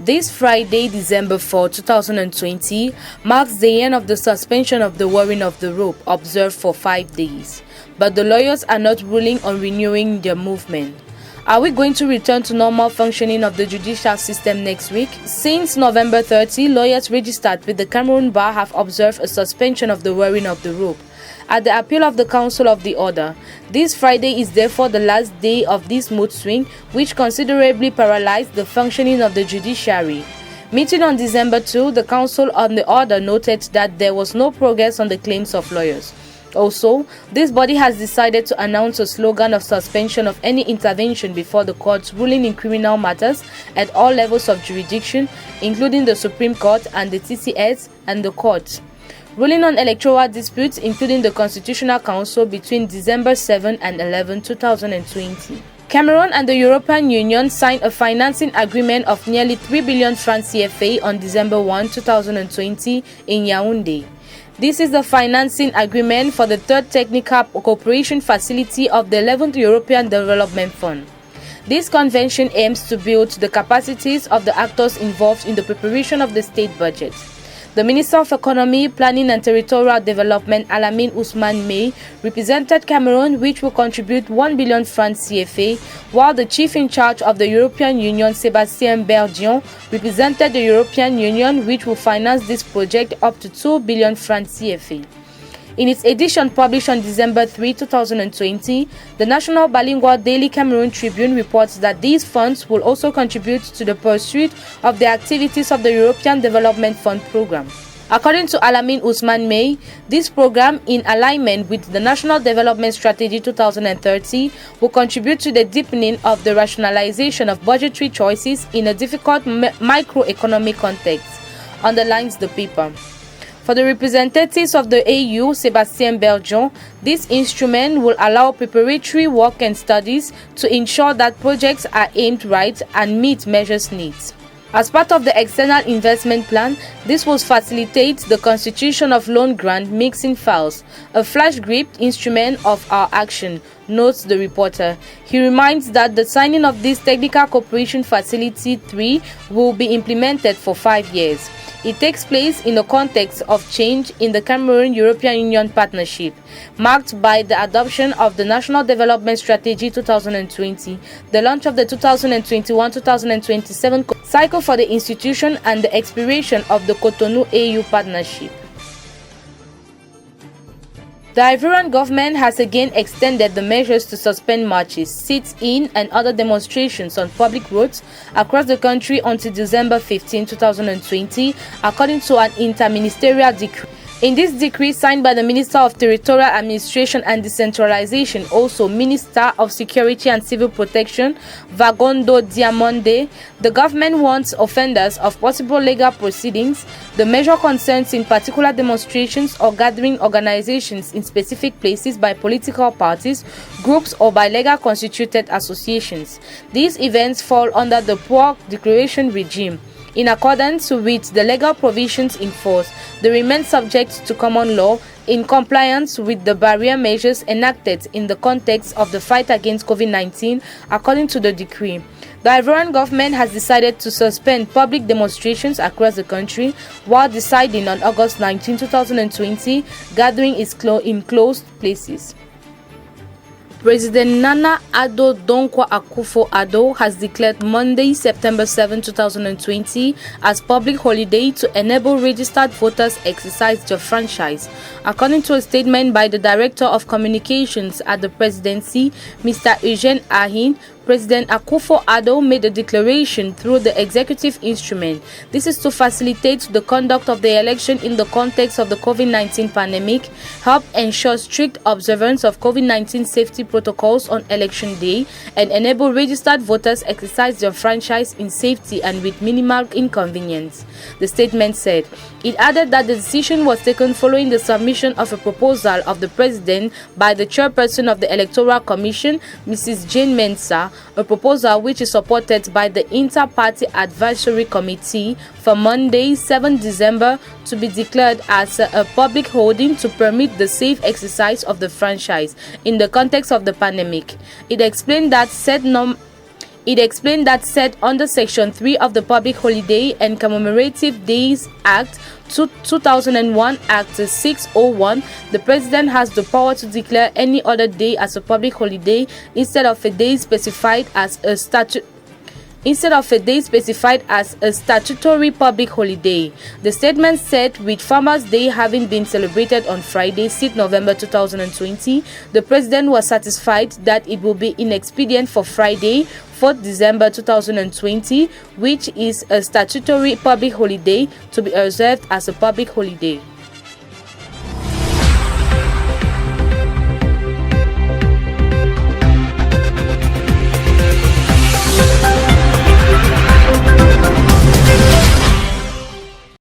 This Friday, December 4, 2020, marks the end of the suspension of the wearing of the rope observed for 5 days. But the lawyers are not ruling on renewing their movement. Are we going to return to normal functioning of the judicial system next week? Since November 30, lawyers registered with the Cameroon Bar have observed a suspension of the wearing of the rope. At the appeal of the Council of the Order, this Friday is therefore the last day of this mood swing, which considerably paralyzed the functioning of the judiciary. Meeting on December 2, the Council on the Order noted that there was no progress on the claims of lawyers. Also, this body has decided to announce a slogan of suspension of any intervention before the courts ruling in criminal matters at all levels of jurisdiction, including the Supreme Court and the TCS and the courts. Ruling on electoral disputes, including the Constitutional Council between December 7 and 11, 2020. Cameroon and the European Union signed a financing agreement of nearly 3 billion francs CFA on December 1, 2020 in Yaoundé. This is the financing agreement for the third technical cooperation facility of the 11th European Development Fund. This convention aims to build the capacities of the actors involved in the preparation of the state budget. The Minister of Economy, Planning and Territorial Development, Alamine Ousmane May, represented Cameroon, which will contribute 1 billion francs CFA, while the Chief in charge of the European Union, Sébastien Berdion, represented the European Union, which will finance this project up to 2 billion francs CFA. In its edition published on December 3, 2020, the National Bilingual Daily Cameroon Tribune reports that these funds will also contribute to the pursuit of the activities of the European Development Fund program. According to Alamine Ousmane May, this program, in alignment with the National Development Strategy 2030, will contribute to the deepening of the rationalization of budgetary choices in a difficult microeconomic context, underlines the paper. For the representatives of the AU, Sébastien Berdion, this instrument will allow preparatory work and studies to ensure that projects are aimed right and meet measures needs. As part of the external investment plan, this will facilitate the constitution of loan grant mixing files, a flash-gripped instrument of our action, notes the reporter. He reminds that the signing of this Technical Cooperation Facility 3 will be implemented for 5 years. It takes place in the context of change in the Cameroon-European Union partnership, marked by the adoption of the National Development Strategy 2020, the launch of the 2021-2027 cycle for the institution, and the expiration of the Cotonou-AU partnership. The Ivorian government has again extended the measures to suspend marches, sit-in and other demonstrations on public roads across the country until December 15, 2020, according to an interministerial decree. In this decree signed by the Minister of Territorial Administration and Decentralization, also Minister of Security and Civil Protection, Vagondo Diamonde, the government warns offenders of possible legal proceedings. The measure concerns in particular demonstrations or gathering organizations in specific places by political parties, groups or by legal constituted associations. These events fall under the Poor Declaration regime. In accordance with the legal provisions in force, they remain subject to common law in compliance with the barrier measures enacted in the context of the fight against COVID-19, according to the decree. The Ivorian government has decided to suspend public demonstrations across the country, while deciding on August 19, 2020, gathering is in closed places. President Nana Addo Dankwa Akufo-Addo has declared Monday, September 7, 2020 as public holiday to enable registered voters exercise their franchise. According to a statement by the Director of Communications at the Presidency, Mr. Eugene Ahin, President Akufo-Addo made a declaration through the executive instrument. This is to facilitate the conduct of the election in the context of the COVID-19 pandemic, help ensure strict observance of COVID-19 safety protocols on election day, and enable registered voters exercise their franchise in safety and with minimal inconvenience. The statement said. It added that the decision was taken following the submission of a proposal of the President by the chairperson of the Electoral Commission, Mrs. Jane Mensah, a proposal which is supported by the Inter-Party Advisory Committee for Monday, 7 December, to be declared as a public holding to permit the safe exercise of the franchise in the context of the pandemic. It explained that It explained that set under Section 3 of the Public Holiday and Commemorative Days Act 2001 Act 601, the President has the power to declare any other day as a public holiday instead of a day specified as a statutory public holiday. The statement said, with Farmers' Day having been celebrated on Friday, 6 November 2020, the President was satisfied that it will be inexpedient for Friday, 4th December 2020, which is a statutory public holiday, to be observed as a public holiday.